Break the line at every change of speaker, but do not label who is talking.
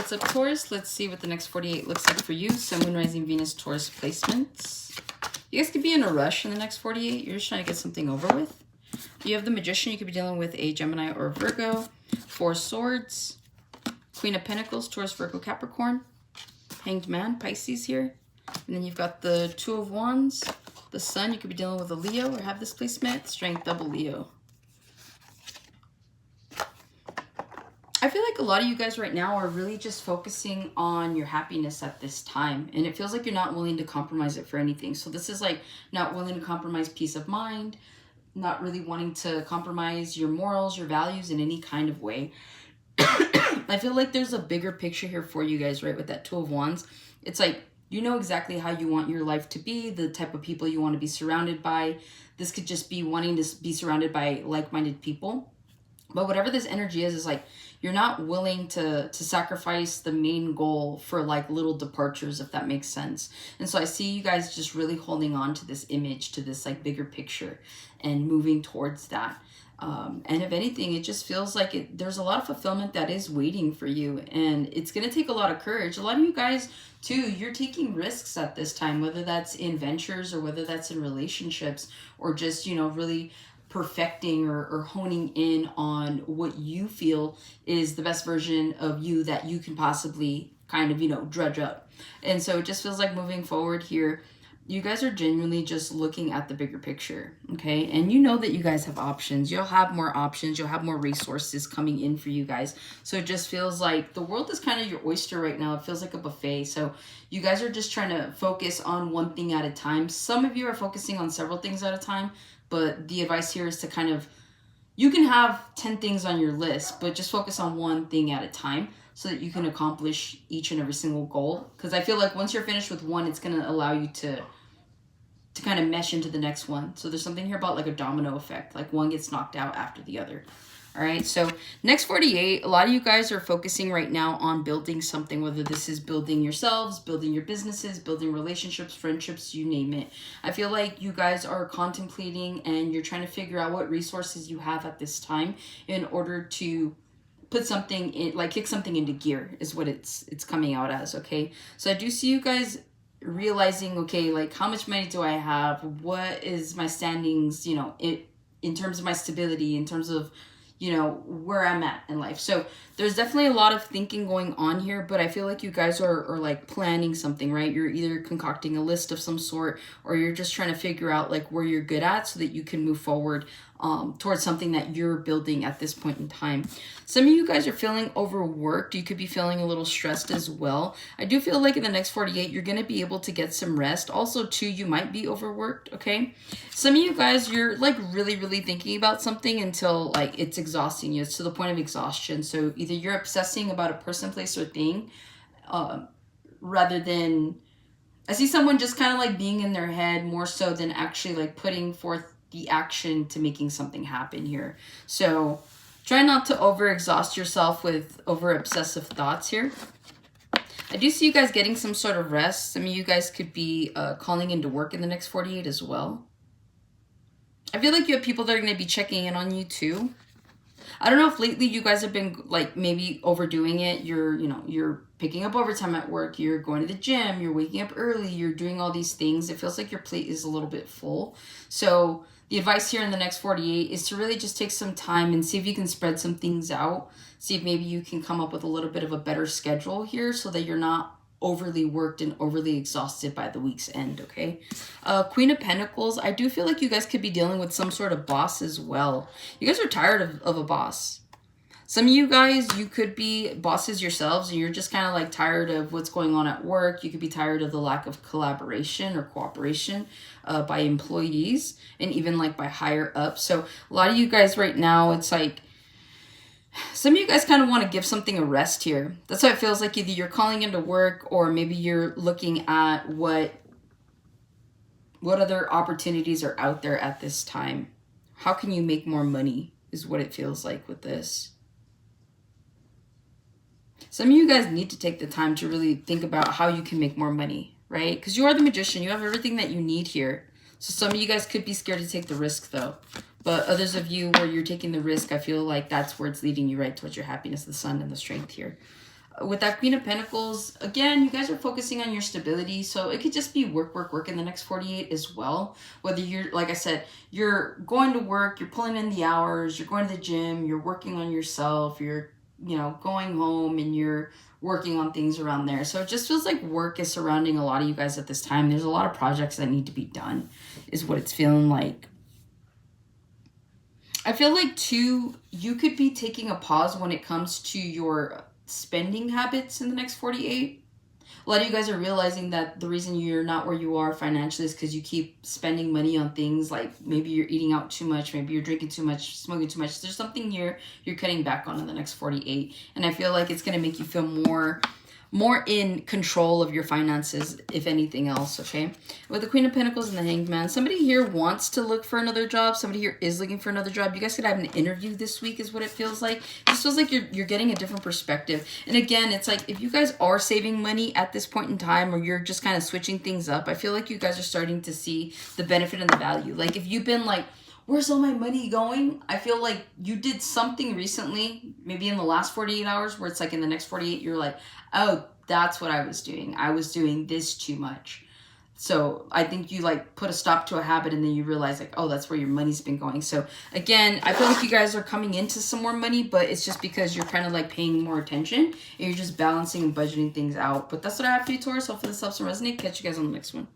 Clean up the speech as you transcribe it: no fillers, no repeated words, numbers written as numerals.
What's up, Taurus? Let's see what the next 48 looks like for you. Sun, Moon, Rising, Venus, Taurus placements. You guys could be in a rush in the next 48. You're just trying to get something over with. You have the Magician. You could be dealing with a Gemini or Virgo. Four Swords. Queen of Pentacles, Taurus, Virgo, Capricorn. Hanged Man, Pisces here. And then you've got the Two of Wands. The Sun, you could be dealing with a Leo or have this placement. Strength, double Leo. I feel like a lot of you guys right now are really just focusing on your happiness at this time. And it feels like you're not willing to compromise it for anything. So this is like not willing to compromise peace of mind, not really wanting to compromise your morals, your values in any kind of way. I feel like there's a bigger picture here for you guys, right? With that Two of Wands. It's like, you know exactly how you want your life to be, the type of people you want to be surrounded by. This could just be wanting to be surrounded by like-minded people. But whatever this energy is like, you're not willing to sacrifice the main goal for like little departures, if that makes sense. And so I see you guys just really holding on to this image, to this like bigger picture and moving towards that. And if anything, it just feels like there's a lot of fulfillment that is waiting for you. And it's going to take a lot of courage. A lot of you guys too, you're taking risks at this time, whether that's in ventures or whether that's in relationships or just, you know, really perfecting or honing in on what you feel is the best version of you that you can possibly kind of, you know, dredge up. And so it just feels like moving forward here, you guys are genuinely just looking at the bigger picture, okay? And you know that you guys have options. You'll have more options. You'll have more resources coming in for you guys. So it just feels like the world is kind of your oyster right now. It feels like a buffet. So you guys are just trying to focus on one thing at a time. Some of you are focusing on several things at a time. But the advice here is to kind of, you can have 10 things on your list, but just focus on one thing at a time so that you can accomplish each and every single goal. Because I feel like once you're finished with one, it's going to allow you to kind of mesh into the next one. So there's something here about like a domino effect, like one gets knocked out after the other. All right, so next 48, a lot of you guys are focusing right now on building something, whether this is building yourselves, building your businesses, building relationships, friendships, you name it. I feel like you guys are contemplating and you're trying to figure out what resources you have at this time in order to put something in, like kick something into gear is what it's coming out as, okay? So I do see you guys realizing, okay, like how much money do I have? What is my standings, you know, in terms of my stability, in terms of, you know, where I'm at in life. So there's definitely a lot of thinking going on here, but I feel like you guys are like planning something, right? You're either concocting a list of some sort or you're just trying to figure out like where you're good at so that you can move forward towards something that you're building at this point in time. Some of you guys are feeling overworked. You could be feeling a little stressed as well. I do feel like in the next 48, you're going to be able to get some rest. Also, too, you might be overworked, okay? Some of you guys, you're like really, really thinking about something until like it's exhausting you. It's to the point of exhaustion. So either you're obsessing about a person, place, or thing rather than, I see someone just kind of like being in their head more so than actually like putting forth the action to making something happen here. So try not to overexhaust yourself with over obsessive thoughts here. I do see you guys getting some sort of rest. Some of you guys could be calling into work in the next 48 as well. I feel like you have people that are going to be checking in on you too. I don't know if lately you guys have been like maybe overdoing it. You're picking up overtime at work. You're going to the gym. You're waking up early. You're doing all these things. It feels like your plate is a little bit full. So the advice here in the next 48 is to really just take some time and see if you can spread some things out. See if maybe you can come up with a little bit of a better schedule here so that you're not overly worked and overly exhausted by the week's end, okay? Queen of Pentacles, I do feel like you guys could be dealing with some sort of boss as well. You guys are tired of a boss. Some of you guys, you could be bosses yourselves and you're just kind of like tired of what's going on at work. You could be tired of the lack of collaboration or cooperation by employees and even like by higher ups. So a lot of you guys right now, it's like, some of you guys kind of want to give something a rest here. That's why it feels like either you're calling into work or maybe you're looking at what other opportunities are out there at this time. How can you make more money is what it feels like with this. Some of you guys need to take the time to really think about how you can make more money, right? Because you are the Magician. You have everything that you need here. So some of you guys could be scared to take the risk though. But others of you where you're taking the risk, I feel like that's where it's leading you right towards your happiness, the sun, and the strength here. with that Queen of Pentacles, again, you guys are focusing on your stability. So it could just be work in the next 48 as well. Whether you're, like I said, you're going to work, you're pulling in the hours, you're going to the gym, you're working on yourself, you're, you know, going home and you're working on things around there. So it just feels like work is surrounding a lot of you guys at this time. There's a lot of projects that need to be done, is what it's feeling like. I feel like, too, you could be taking a pause when it comes to your spending habits in the next 48. A lot of you guys are realizing that the reason you're not where you are financially is because you keep spending money on things like maybe you're eating out too much, maybe you're drinking too much, smoking too much. There's something you're cutting back on in the next 48. And I feel like it's going to make you feel more in control of your finances, if anything else, okay? With the Queen of Pentacles and the Hanged Man, somebody here wants to look for another job. Somebody here is looking for another job. You guys could have an interview this week is what it feels like. This feels like you're getting a different perspective. And again, it's like if you guys are saving money at this point in time, or you're just kind of switching things up, I feel like you guys are starting to see the benefit and the value. Like if you've been like, where's all my money going? I feel like you did something recently, maybe in the last 48 hours, where it's like in the next 48, you're like, oh, that's what I was doing. I was doing this too much. So I think you like put a stop to a habit and then you realize like, oh, that's where your money's been going. So again, I feel like you guys are coming into some more money, but it's just because you're kind of like paying more attention and you're just balancing and budgeting things out. But that's what I have for you, Taurus. Hopefully this helps and resonate. Catch you guys on the next one.